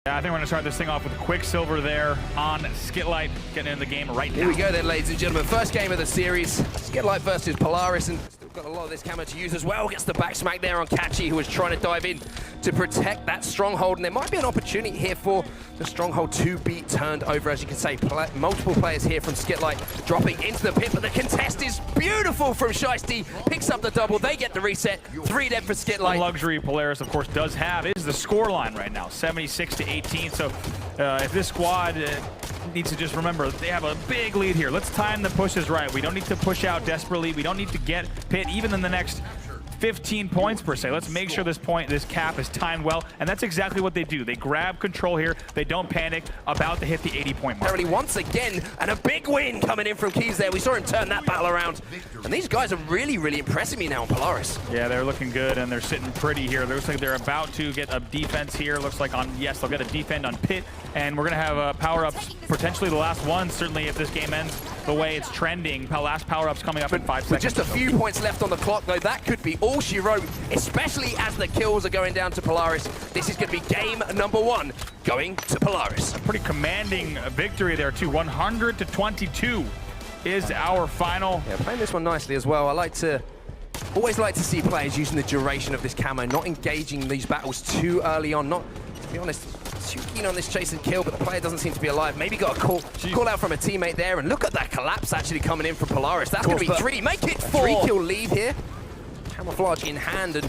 Yeah, I think we're going to start this thing off with Quicksilver there on SkitLite, getting into the game right now. Here we go then, ladies and gentlemen. First game of the series. SkitLite versus Polaris, and still got a lot of this camo to use as well. Gets the back smack there on Catchy, who was trying to dive in to protect that stronghold. And there might be an opportunity here for the stronghold to be turned over. As you can say, multiple players here from SkitLite dropping into the pit, but the contest is beautiful from Shiesty. Picks up the double. They get the reset. 3 dead for SkitLite. The luxury Polaris, of course, does have is the scoreline right now, 76-18. So if this squad needs to just remember, they have a big lead here. Let's time the pushes right. We don't need to push out desperately. We don't need to get pit even in the next 15 points per se. Let's make sure this cap is timed well, and that's exactly what they do. They grab control here. They don't panic, about to hit the 80-point mark. Apparently once again, and a big win coming in from Keys there. We saw him turn that battle around. And these guys are really, really impressing me now on Polaris. Yeah, they're looking good, and they're sitting pretty here. It looks like they're about to get a defense here. Looks like on, yes, they'll get a defend on pit, and we're going to have power-ups, potentially the last one, certainly if this game ends the way it's trending. Last power-ups coming up in 5 seconds. With just a few points left on the clock, though, that could be all she wrote, especially as the kills are going down to Polaris. This is going to be game number 1 going to Polaris. A pretty commanding victory there, too. 100-22 is our final. Yeah, playing this one nicely as well. Always like to see players using the duration of this camo, not engaging these battles too early on. Not, to be honest, too keen on this chase and kill, but the player doesn't seem to be alive. Maybe got a call out from a teammate there, and look at that collapse actually coming in from Polaris. That's going to be 3. Make it 4. 3-kill lead here. Camouflage in hand, and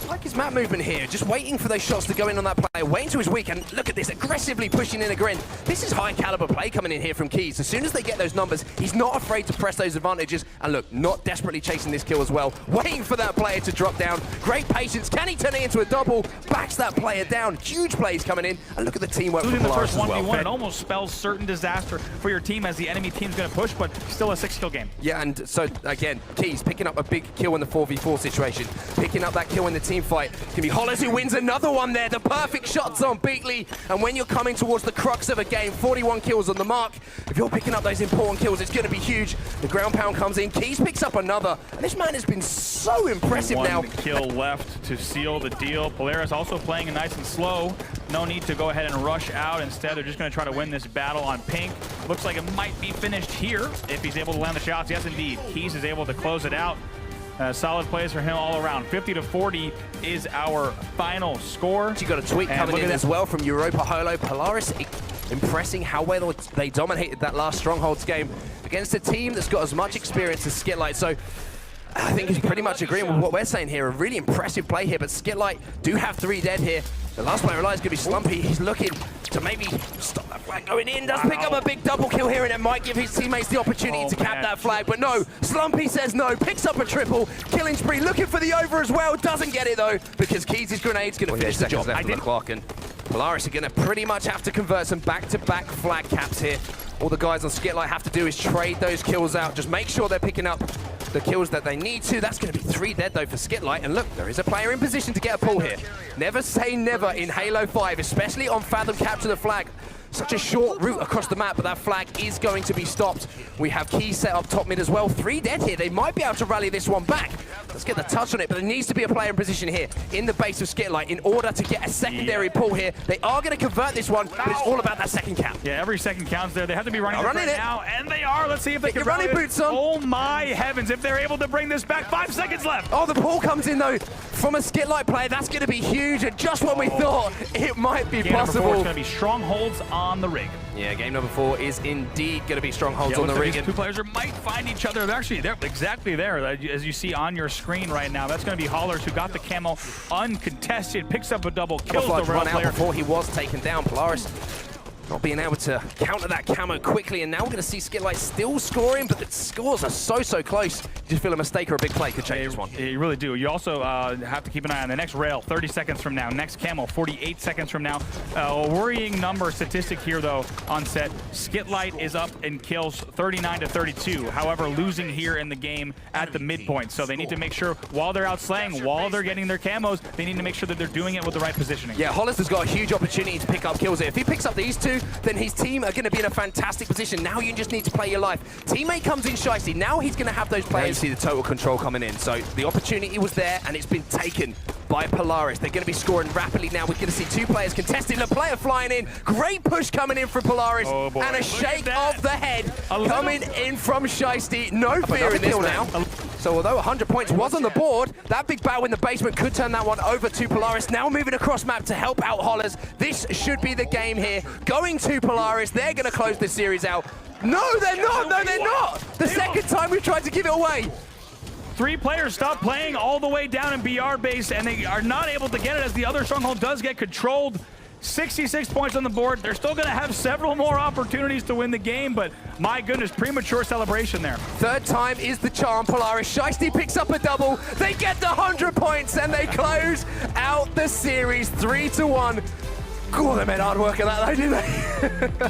I like his map movement here, just waiting for those shots to go in on that player, waiting to his weak, and look at this, aggressively pushing in a grin. This is high caliber play coming in here from Keys. As soon as they get those numbers, he's not afraid to press those advantages, and look, not desperately chasing this kill as well, waiting for that player to drop down. Great patience. Can he turn it into a double? Backs that player down. Huge plays coming in, and look at the teamwork from Polaris the first as 1v1, it almost spells certain disaster for your team as the enemy team's going to push, but still a 6-kill game. Yeah, and so again, Keys picking up a big kill in the 4v4 situation, picking up that kill in the team fight. Can be Hollis who wins another one there. The perfect shots on Beatley, and when you're coming towards the crux of a game, 41 kills on the mark. If you're picking up those important kills, it's going to be huge. The ground pound comes in. Keys picks up another, and this man has been so impressive now. 1 kill left to seal the deal. Polaris also playing it nice and slow. No need to go ahead and rush out. Instead, they're just going to try to win this battle on pink. Looks like it might be finished here if he's able to land the shots. Yes, indeed. Keys is able to close it out. Solid plays for him all around. 50-40 is our final score. You got a tweet coming in as well from Europa Holo. Polaris impressing how well they dominated that last Strongholds game against a team that's got as much experience as SkitLite. So I think he's pretty much agreeing with what we're saying here. A really impressive play here, but SkitLite do have 3 dead here. The last player alive is going to be Slumpy. He's looking to maybe stop that flag going in. Does pick up a big double kill here, and it might give his teammates the opportunity to cap that flag. But no, Slumpy says no. Picks up a triple. Killing spree. Looking for the over as well. Doesn't get it, though, because Keys' grenade's going to finish the job. Left on the clock, and Polaris are going to pretty much have to convert some back-to-back flag caps here. All the guys on SkitLite have to do is trade those kills out. Just make sure they're picking up the kills that they need to. That's going to be 3 dead, though, for SkitLite. And look, there is a player in position to get a pull here. Never say never in Halo 5, especially on Fathom Capture the Flag. Such a short route across the map, but that flag is going to be stopped. We have Keys set up top mid as well. 3 dead here. They might be able to rally this one back. Let's get the touch on it, but there needs to be a player in position here in the base of SkitLite in order to get a secondary pull here. They are going to convert this one, but it's all about that second cap. Yeah, every second counts there. They have to be running right now, and they are. Let's see if they can running boots on. Oh my heavens, if they're able to bring this back. 5 seconds left. Oh, the pull comes in, though, from a SkitLite player. That's going to be huge, and just when we thought it might be possible. It's going to be Strongholds on the rig. Yeah, game number 4 is indeed going to be Strongholds on the rig. These 2 players might find each other. They're actually exactly there, as you see on your screen right now. That's going to be Hollers, who got the camo uncontested, picks up a double, kills the rail player before he was taken down. Polaris not being able to counter that camo quickly, and now we're going to see SkitLite still scoring, but the scores are so close. You just feel a mistake or a big play could change this one. You really do. You also have to keep an eye on the next rail, 30 seconds from now. Next camo, 48 seconds from now. A worrying number statistic here, though, on set. SkitLite is up in kills 39-32. However, losing here in the game at the midpoint. So they need to make sure while they're out slaying, while they're getting their camos, they need to make sure that they're doing it with the right positioning. Yeah, Hollis has got a huge opportunity to pick up kills here. If he picks up these 2, then his team are going to be in a fantastic position. Now you just need to play your life. Teammate comes in Shiesty. Now he's going to have those players. You see the total control coming in. So the opportunity was there, and it's been taken by Polaris. They're going to be scoring rapidly now. We're going to see two players contesting. The player flying in. Great push coming in from Polaris. Oh boy. And a shake of the head coming in from Shiesty. No fear in this now. So although 100 points was on the board, that big battle in the basement could turn that one over to Polaris. Now moving across map to help out Hollers. This should be the game here. Going to Polaris. They're going to close this series out. No, they're not. No, they're not. The second time we've tried to give it away. 3 players stop playing all the way down in BR base, and they are not able to get it as the other stronghold does get controlled. 66 points on the board. They're still going to have several more opportunities to win the game, but my goodness, premature celebration there. Third time is the charm. Polaris. Shiesty picks up a double. They get the 100 points, and they close out the series 3-1. Cool, they made hard work of that, though, didn't they?